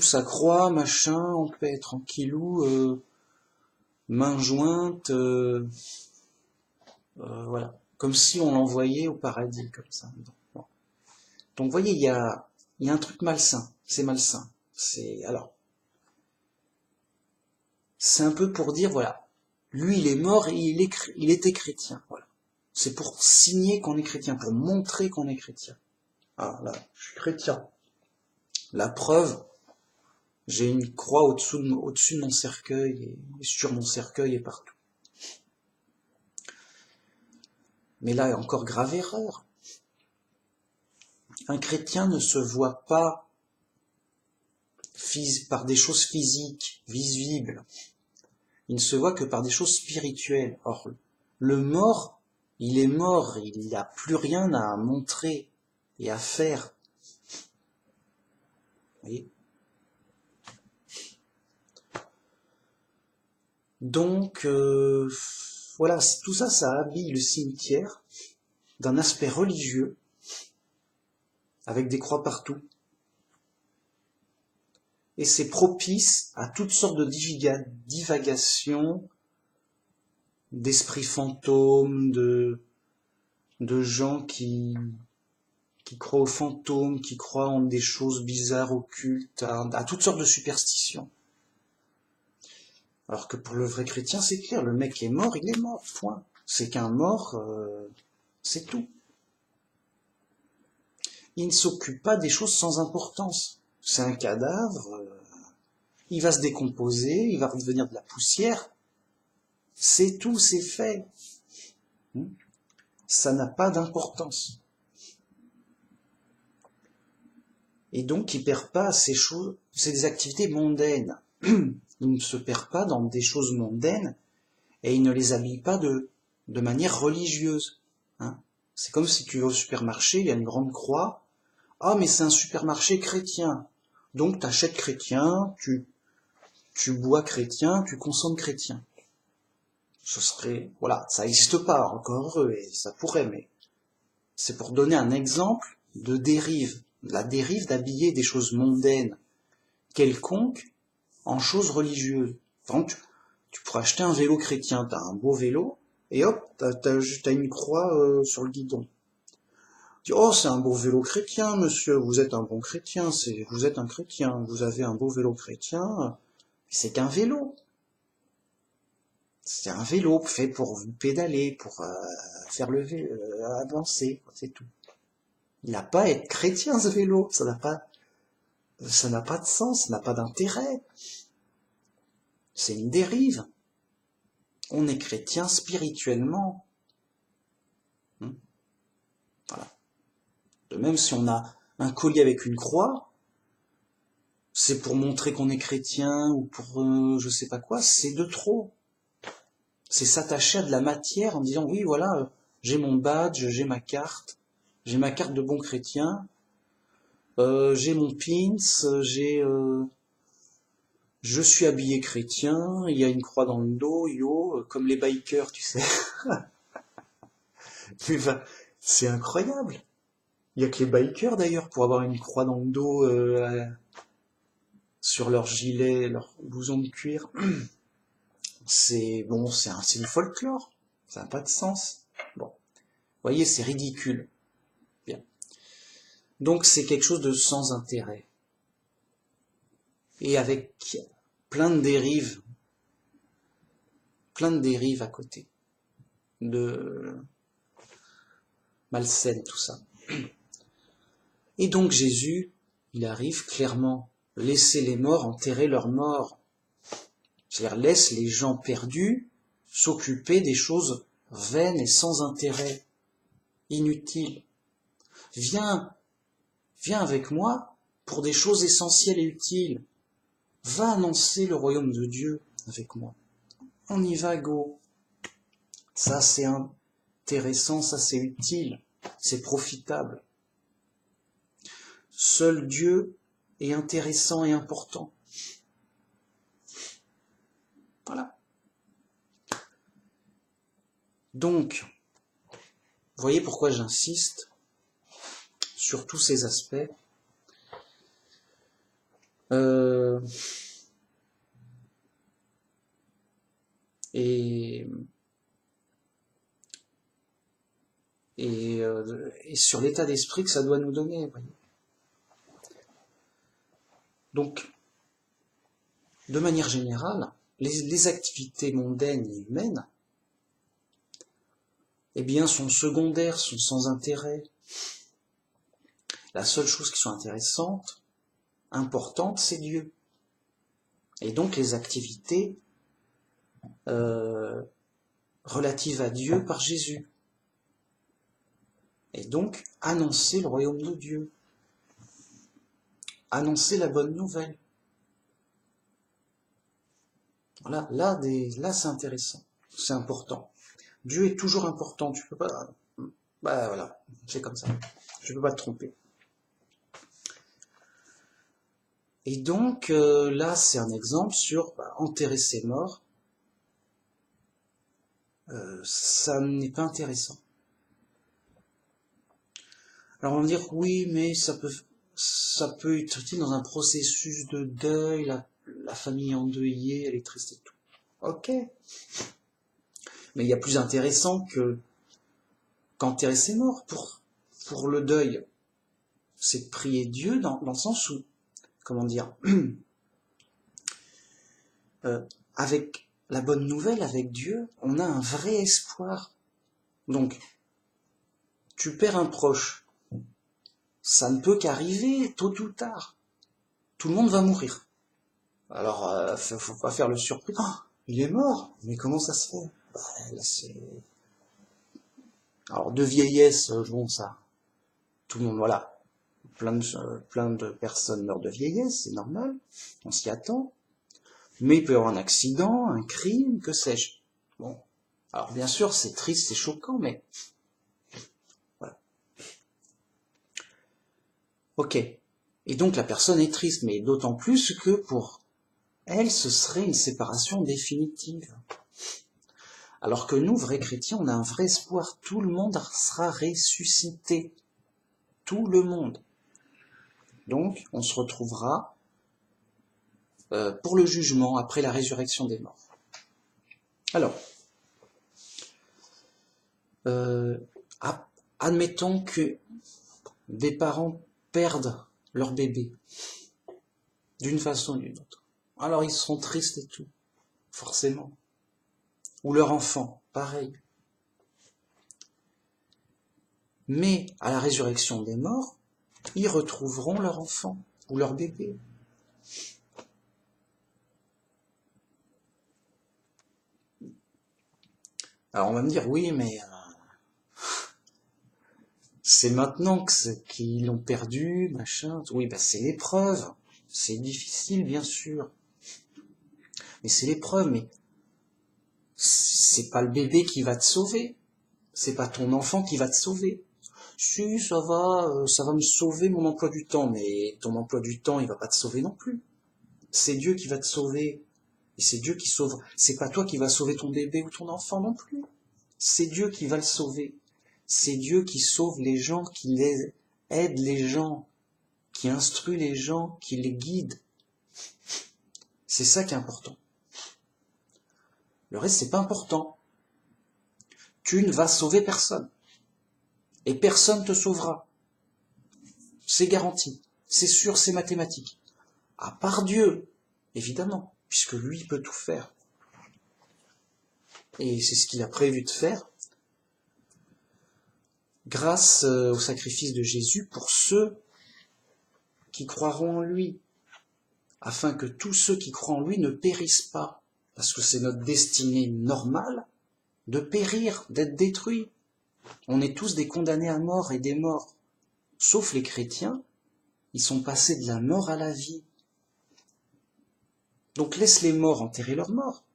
sa croix, machin, en paix, tranquillou, main jointe, voilà. Comme si on l'envoyait au paradis, comme ça. Bon. Donc, vous voyez, il y a un truc malsain. C'est malsain. Alors, c'est un peu pour dire, voilà, lui, il est mort et il était chrétien, voilà. C'est pour signer qu'on est chrétien, pour montrer qu'on est chrétien. Ah, là, je suis chrétien. La preuve, j'ai une croix au-dessus de mon cercueil, et sur mon cercueil et partout. Mais là, encore grave erreur. Un chrétien ne se voit pas par des choses physiques, visibles. Il ne se voit que par des choses spirituelles. Or, le mort, il est mort, il n'a plus rien à montrer et à faire. Vous voyez ? Donc, voilà, tout ça, ça habille le cimetière d'un aspect religieux, avec des croix partout. Et c'est propice à toutes sortes de divagations, d'esprits fantômes, de gens qui croient aux fantômes, qui croient en des choses bizarres, occultes, à toutes sortes de superstitions. Alors que pour le vrai chrétien, c'est clair, le mec est mort, il est mort, point. C'est qu'un mort, c'est tout. Il ne s'occupe pas des choses sans importance. C'est un cadavre, il va se décomposer, il va redevenir de la poussière. C'est tout, c'est fait. Ça n'a pas d'importance. Et donc, il perd pas ces choses, c'est des activités mondaines. Il ne se perd pas dans des choses mondaines et il ne les habille pas de manière religieuse. Hein. C'est comme si tu vas au supermarché, il y a une grande croix. Ah, mais c'est un supermarché chrétien. Donc, tu achètes chrétien, tu bois chrétien, tu consommes chrétien. Ce serait, voilà, ça n'existe pas, encore heureux, et ça pourrait, mais c'est pour donner un exemple de dérive. La dérive d'habiller des choses mondaines quelconques en choses religieuses. Par exemple, tu pourrais acheter un vélo chrétien, t'as un beau vélo, et hop, t'as une croix sur le guidon. Tu dis, oh, c'est un beau vélo chrétien, monsieur, vous êtes un bon chrétien, vous êtes un chrétien, vous avez un beau vélo chrétien, C'est qu'un vélo. C'est un vélo fait pour pédaler, pour faire le vélo, avancer, c'est tout. Il n'a pas à être chrétien ce vélo, ça n'a pas de sens, ça n'a pas d'intérêt. C'est une dérive. On est chrétien spirituellement. Voilà. De même, si on a un collier avec une croix, c'est pour montrer qu'on est chrétien ou pour je sais pas quoi, c'est de trop. C'est s'attacher à de la matière en disant oui, voilà, j'ai mon badge, j'ai ma carte de bon chrétien, j'ai mon pins, je suis habillé chrétien, il y a une croix dans le dos, comme les bikers, tu sais. C'est incroyable. Il y a que les bikers d'ailleurs pour avoir une croix dans le dos sur leur gilet, leur blouson de cuir. C'est du folklore. Ça n'a pas de sens. Bon, vous voyez, c'est ridicule. Bien. Donc c'est quelque chose de sans intérêt. Et avec plein de dérives à côté. De malsaines, tout ça. Et donc Jésus, il arrive clairement, laisser les morts enterrer leurs morts. C'est-à-dire laisse les gens perdus s'occuper des choses vaines et sans intérêt, inutiles. Viens avec moi pour des choses essentielles et utiles. Va annoncer le royaume de Dieu avec moi. On y va, go. Ça c'est intéressant, ça c'est utile, c'est profitable. Seul Dieu est intéressant et important. Voilà. Donc, vous voyez pourquoi j'insiste sur tous ces aspects. Et sur l'état d'esprit que ça doit nous donner. Voyez. Donc, de manière générale, les activités mondaines et humaines, eh bien, sont secondaires, sont sans intérêt. La seule chose qui soit intéressante, importante, c'est Dieu. Et donc, les activités relatives à Dieu par Jésus. Et donc, annoncer le royaume de Dieu. Annoncer la bonne nouvelle. Voilà, là c'est intéressant, c'est important. Dieu est toujours important, tu peux pas... Bah voilà, c'est comme ça, tu peux pas te tromper. Et donc, là c'est un exemple sur enterrer ses morts. Ça n'est pas intéressant. Alors on va me dire, oui, mais ça peut être utile dans un processus de deuil, la famille endeuillée, elle est triste et tout. Ok. Mais il y a plus intéressant qu'enterrer ses morts pour le deuil. C'est de prier Dieu dans le sens où, comment dire, avec la bonne nouvelle, avec Dieu, on a un vrai espoir. Donc, tu perds un proche, ça ne peut qu'arriver tôt ou tard. Tout le monde va mourir. Alors, faut pas faire le surpris. Oh, il est mort. Mais comment ça se fait? Là, c'est... Alors, de vieillesse, bon, ça, tout le monde, voilà. Plein de personnes meurent de vieillesse, c'est normal. On s'y attend. Mais il peut y avoir un accident, un crime, que sais-je. Bon. Alors, bien sûr, c'est triste, c'est choquant, mais... Voilà. Ok. Et donc, la personne est triste, mais d'autant plus que pour elle, ce serait une séparation définitive. Alors que nous, vrais chrétiens, on a un vrai espoir. Tout le monde sera ressuscité. Tout le monde. Donc, on se retrouvera pour le jugement après la résurrection des morts. Alors, admettons que des parents perdent leur bébé, d'une façon ou d'une autre. Alors ils seront tristes et tout, forcément. Ou leur enfant, pareil. Mais à la résurrection des morts, ils retrouveront leur enfant ou leur bébé. Alors on va me dire, oui, mais c'est maintenant qu'ils l'ont perdu, machin. Oui, bah c'est l'épreuve. C'est difficile, bien sûr. Mais c'est l'épreuve, mais c'est pas le bébé qui va te sauver. C'est pas ton enfant qui va te sauver. Si, ça va me sauver mon emploi du temps, mais ton emploi du temps, il va pas te sauver non plus. C'est Dieu qui va te sauver. Et c'est Dieu qui sauve. C'est pas toi qui va sauver ton bébé ou ton enfant non plus. C'est Dieu qui va le sauver. C'est Dieu qui sauve les gens, qui aide les gens, qui instruit les gens, qui les guide. C'est ça qui est important. Le reste, c'est pas important. Tu ne vas sauver personne. Et personne te sauvera. C'est garanti. C'est sûr, c'est mathématique. À part Dieu, évidemment, puisque lui peut tout faire. Et c'est ce qu'il a prévu de faire grâce au sacrifice de Jésus pour ceux qui croiront en lui, afin que tous ceux qui croient en lui ne périssent pas, parce que c'est notre destinée normale de périr, d'être détruits. On est tous des condamnés à mort et des morts, sauf les chrétiens, ils sont passés de la mort à la vie. Donc laisse les morts enterrer leurs morts.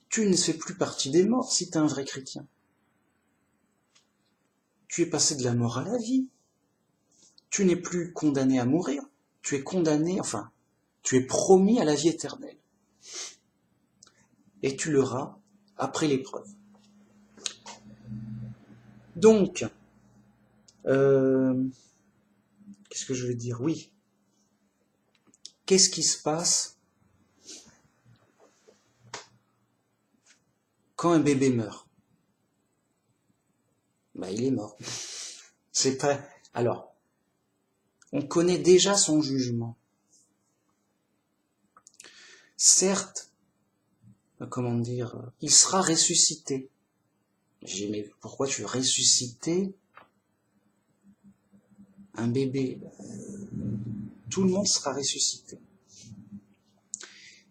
Tu ne fais plus partie des morts si tu es un vrai chrétien. Tu es passé de la mort à la vie. Tu n'es plus condamné à mourir. Tu es condamné, enfin, tu es promis à la vie éternelle. Et tu l'auras après l'épreuve. Donc, qu'est-ce que je veux dire? Oui. Qu'est-ce qui se passe quand un bébé meurt? Bah, il est mort. C'est pas... Alors, on connaît déjà son jugement. Certes, comment dire, il sera ressuscité. J'ai dit, mais pourquoi tu veux ressusciter un bébé? Tout le monde sera ressuscité.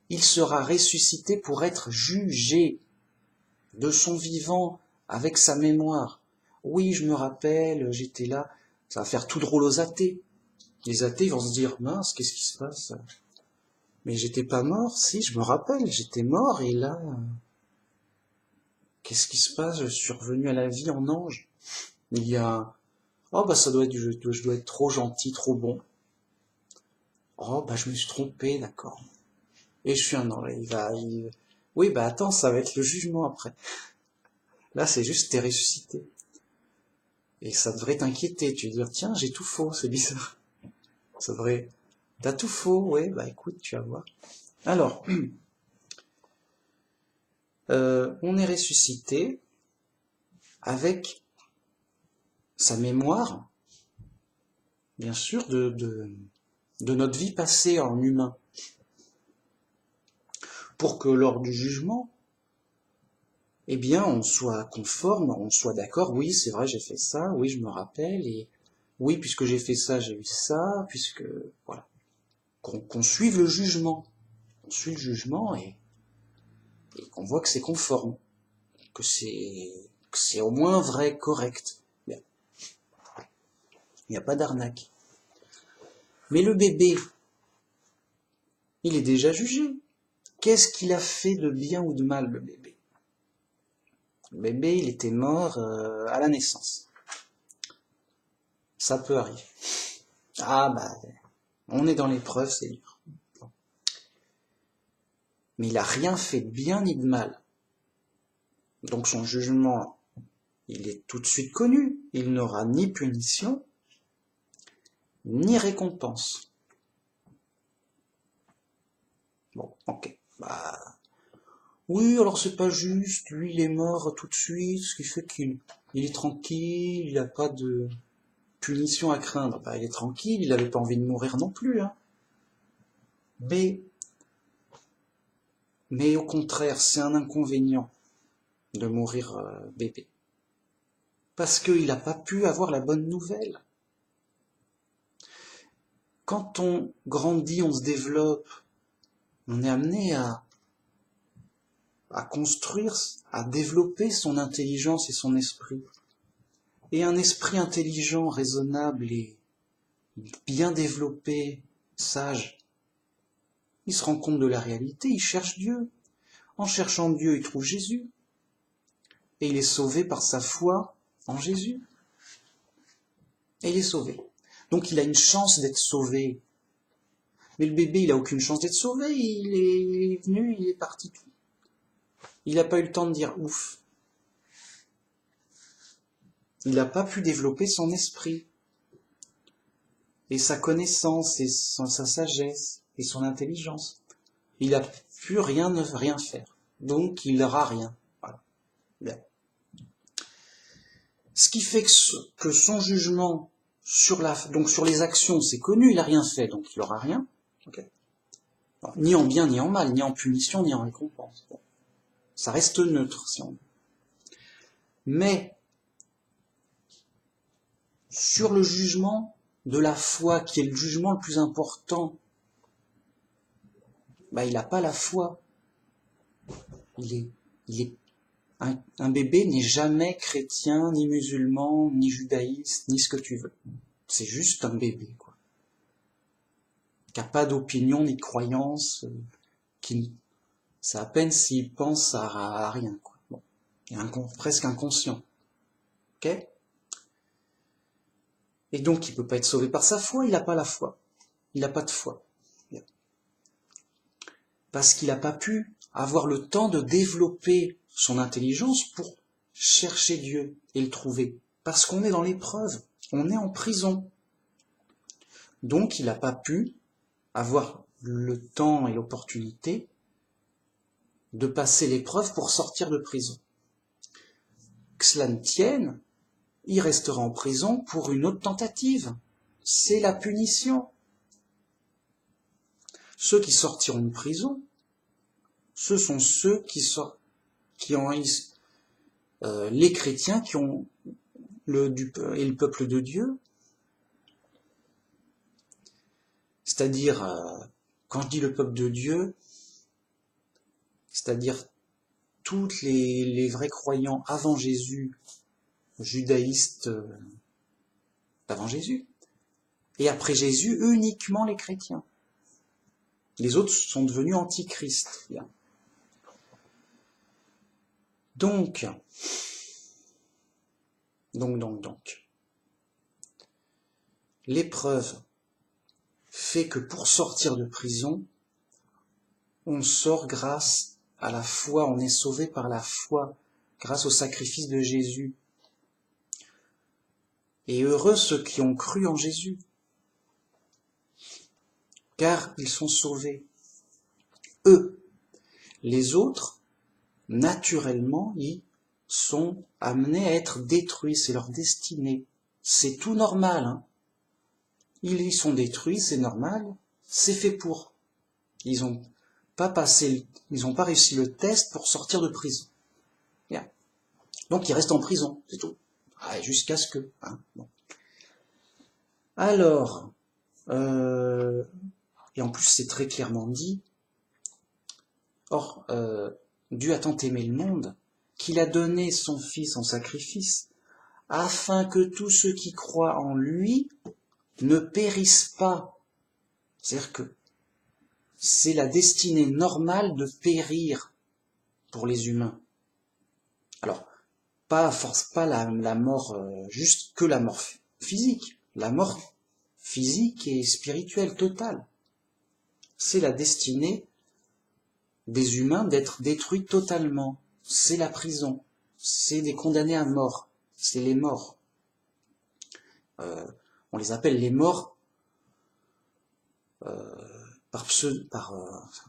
Il sera ressuscité pour être jugé de son vivant, avec sa mémoire. Oui, je me rappelle, j'étais là. Ça va faire tout drôle aux athées. Les athées vont se dire, mince, qu'est-ce qui se passe? Mais j'étais pas mort, si, je me rappelle, j'étais mort, et là, qu'est-ce qui se passe? Je suis revenu à la vie en ange. Il y a, oh bah ça doit être, je dois être trop gentil, trop bon. Oh bah je me suis trompé, d'accord. Et je suis un ange, oui bah attends, ça va être le jugement après. Là c'est juste t'es ressuscité. Et ça devrait t'inquiéter, tu vas dire, tiens, j'ai tout faux, c'est bizarre. Ça devrait, t'as tout faux, ouais, bah écoute, tu vas voir. Alors, on est ressuscité avec sa mémoire, bien sûr, de notre vie passée en humain, pour que lors du jugement, eh bien, on soit conforme, on soit d'accord, oui, c'est vrai, j'ai fait ça, oui, je me rappelle, et oui, puisque j'ai fait ça, j'ai eu ça, puisque, voilà. Qu'on suive le jugement. On suit le jugement et qu'on voit que c'est conforme, que c'est au moins vrai, correct. Bien. Il n'y a pas d'arnaque. Mais le bébé, il est déjà jugé. Qu'est-ce qu'il a fait de bien ou de mal, le bébé? Le bébé, il était mort à la naissance. Ça peut arriver. Ah bah, on est dans l'épreuve, c'est dur. Mais il a rien fait de bien ni de mal. Donc son jugement, il est tout de suite connu. Il n'aura ni punition, ni récompense. Bon, ok. Bah, oui, alors c'est pas juste. Lui, il est mort tout de suite, ce qui fait qu'il est tranquille, il n'a pas de punition à craindre. Bah, il est tranquille, il n'avait pas envie de mourir non plus. Hein. Mais Mais au contraire, c'est un inconvénient de mourir bébé. Parce qu'il n'a pas pu avoir la bonne nouvelle. Quand on grandit, on se développe, on est amené à construire, à développer son intelligence et son esprit. Et un esprit intelligent, raisonnable et bien développé, sage, il se rend compte de la réalité, il cherche Dieu. En cherchant Dieu, il trouve Jésus. Et il est sauvé par sa foi en Jésus. Et il est sauvé. Donc il a une chance d'être sauvé. Mais le bébé, il n'a aucune chance d'être sauvé. Il est venu, il est parti. Il n'a pas eu le temps de dire ouf. Il n'a pas pu développer son esprit. Et sa connaissance, et sa sagesse, et son intelligence. Il n'a pu rien faire. Donc il n'aura rien. Voilà. Bien. Ce qui fait que son jugement sur les actions, c'est connu, il n'a rien fait, donc il n'aura rien. Okay. Alors, ni en bien, ni en mal, ni en punition, ni en récompense. Bon. Ça reste neutre, si on veut. Mais, sur le jugement de la foi, qui est le jugement le plus important, il n'a pas la foi. Un bébé n'est jamais chrétien, ni musulman, ni judaïste, ni ce que tu veux. C'est juste un bébé, quoi. Qui n'a pas d'opinion, ni de croyance, c'est à peine s'il pense à rien, quoi. Bon. Il est presque inconscient. Ok ? Et donc, il peut pas être sauvé par sa foi, il n'a pas la foi. Il n'a pas de foi. Parce qu'il n'a pas pu avoir le temps de développer son intelligence pour chercher Dieu et le trouver. Parce qu'on est dans l'épreuve, on est en prison. Donc, il n'a pas pu avoir le temps et l'opportunité de passer l'épreuve pour sortir de prison. Que cela ne tienne, il restera en prison pour une autre tentative. C'est la punition. Ceux qui sortiront de prison, ce sont ceux qui ont les chrétiens qui ont le peuple de Dieu. C'est-à-dire, quand je dis le peuple de Dieu, c'est-à-dire tous les vrais croyants avant Jésus, judaïstes d'avant Jésus, et après Jésus, uniquement les chrétiens. Les autres sont devenus antichrist. Donc, l'épreuve fait que pour sortir de prison, on sort grâce à la foi, on est sauvé par la foi, grâce au sacrifice de Jésus. Et heureux ceux qui ont cru en Jésus, car ils sont sauvés. Eux, les autres, naturellement, ils sont amenés à être détruits, c'est leur destinée. C'est tout normal, hein. Ils sont détruits, c'est normal, c'est fait pour. Ils n'ont pas réussi le test pour sortir de prison. Bien. Donc ils restent en prison, c'est tout. Jusqu'à ce que. Hein, bon. Alors, et en plus c'est très clairement dit, or, Dieu a tant aimé le monde qu'il a donné son Fils en sacrifice, afin que tous ceux qui croient en lui ne périssent pas. C'est-à-dire que c'est la destinée normale de périr pour les humains. Alors, pas la mort, juste que la mort physique. La mort physique et spirituelle totale. C'est la destinée des humains d'être détruits totalement. C'est la prison. C'est des condamnés à mort. C'est les morts. On les appelle les morts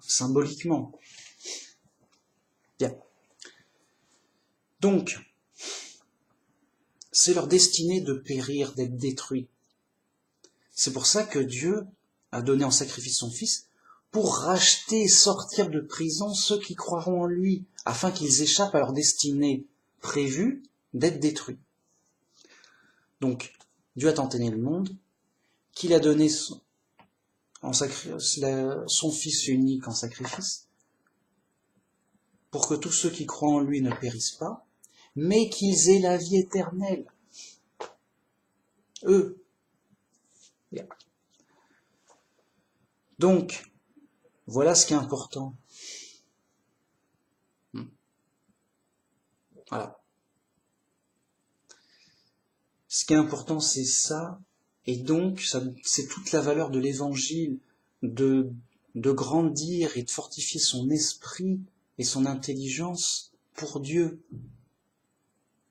symboliquement. Bien. Donc, c'est leur destinée de périr, d'être détruits. C'est pour ça que Dieu a donné en sacrifice son Fils, pour racheter et sortir de prison ceux qui croiront en lui, afin qu'ils échappent à leur destinée prévue d'être détruits. Donc, Dieu a tant aimé le monde qu'il a donné son Fils unique en sacrifice, pour que tous ceux qui croient en lui ne périssent pas, mais qu'ils aient la vie éternelle. Eux. Bien. Donc, voilà ce qui est important. Voilà. Ce qui est important, c'est ça, et donc, c'est toute la valeur de l'évangile, de grandir et de fortifier son esprit et son intelligence pour Dieu.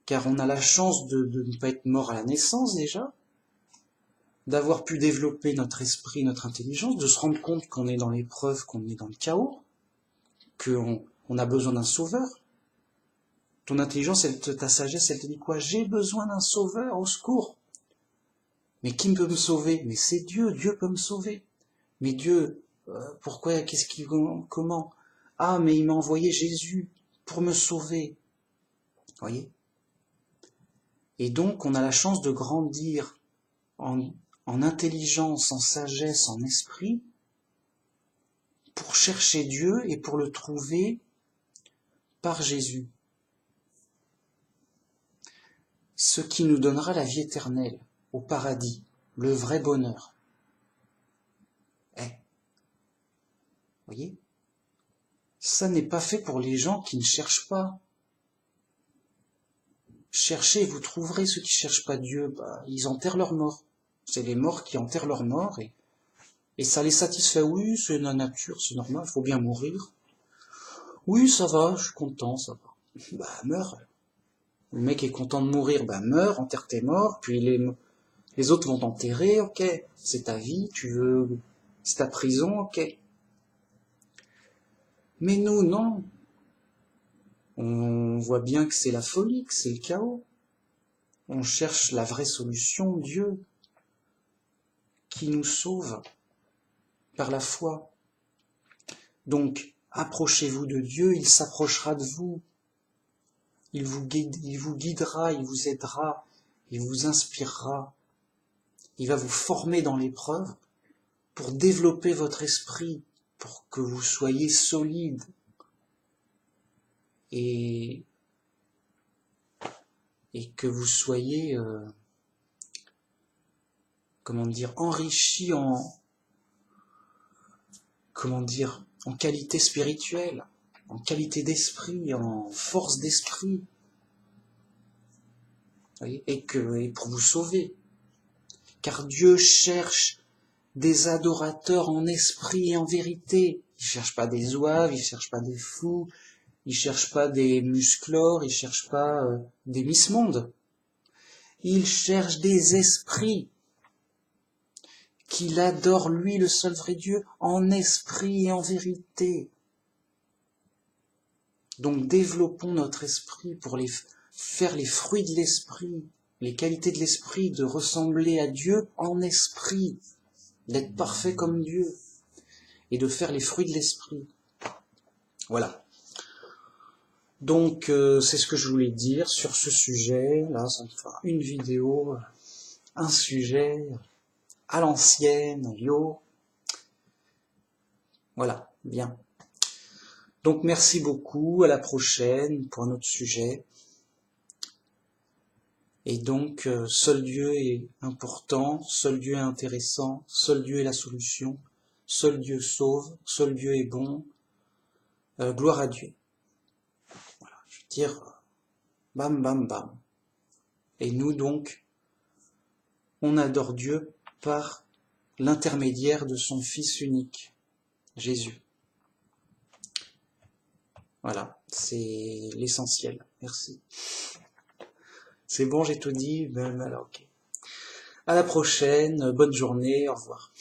Car on a la chance de ne pas être mort à la naissance déjà, d'avoir pu développer notre esprit, notre intelligence, de se rendre compte qu'on est dans l'épreuve, qu'on est dans le chaos, qu'on a besoin d'un sauveur. Ton intelligence, ta sagesse, elle te dit quoi? J'ai besoin d'un sauveur, au secours. Mais qui peut me sauver? Mais c'est Dieu, Dieu peut me sauver. Mais Dieu, pourquoi, comment? Ah, mais il m'a envoyé Jésus pour me sauver. Voyez? Et donc, on a la chance de grandir en intelligence, en sagesse, en esprit, pour chercher Dieu et pour le trouver par Jésus. Ce qui nous donnera la vie éternelle, au paradis, le vrai bonheur. Voyez? Ça n'est pas fait pour les gens qui ne cherchent pas. Cherchez et vous trouverez. Ceux qui cherchent pas Dieu, ils enterrent leur mort. C'est les morts qui enterrent leur mort et ça les satisfait. Oui, c'est la nature, c'est normal, il faut bien mourir. Oui, ça va, je suis content, ça va. Meurs. Le mec est content de mourir, meurs, enterre tes morts, puis les autres vont t'enterrer, ok, c'est ta vie, c'est ta prison, ok. Mais nous, non. On voit bien que c'est la folie, que c'est le chaos. On cherche la vraie solution, Dieu, qui nous sauve par la foi. Donc, approchez-vous de Dieu, il s'approchera de vous. Il vous guidera, il vous aidera, il vous inspirera. Il va vous former dans l'épreuve pour développer votre esprit, pour que vous soyez solide et que vous soyez, enrichi en qualité spirituelle, en qualité d'esprit, en force d'esprit, et pour vous sauver. Car Dieu cherche des adorateurs en esprit et en vérité. Il cherche pas des zouaves, il cherche pas des fous, il cherche pas des musclores, il cherche pas des Miss Monde. Il cherche des esprits qu'il adore, lui, le seul vrai Dieu, en esprit et en vérité. Donc développons notre esprit pour faire les fruits de l'esprit, les qualités de l'esprit, de ressembler à Dieu en esprit, d'être parfait comme Dieu, et de faire les fruits de l'esprit. Voilà. Donc c'est ce que je voulais dire sur ce sujet. Là, ça me fera une vidéo, un sujet à l'ancienne, yo. Voilà, bien. Donc merci beaucoup, à la prochaine pour un autre sujet. Et donc, seul Dieu est important, seul Dieu est intéressant, seul Dieu est la solution, seul Dieu sauve, seul Dieu est bon. Gloire à Dieu. Voilà, je veux dire, bam, bam, bam. Et nous donc, on adore Dieu par l'intermédiaire de son Fils unique, Jésus. Voilà, c'est l'essentiel. Merci. C'est bon, j'ai tout dit, alors ok. À la prochaine, bonne journée, au revoir.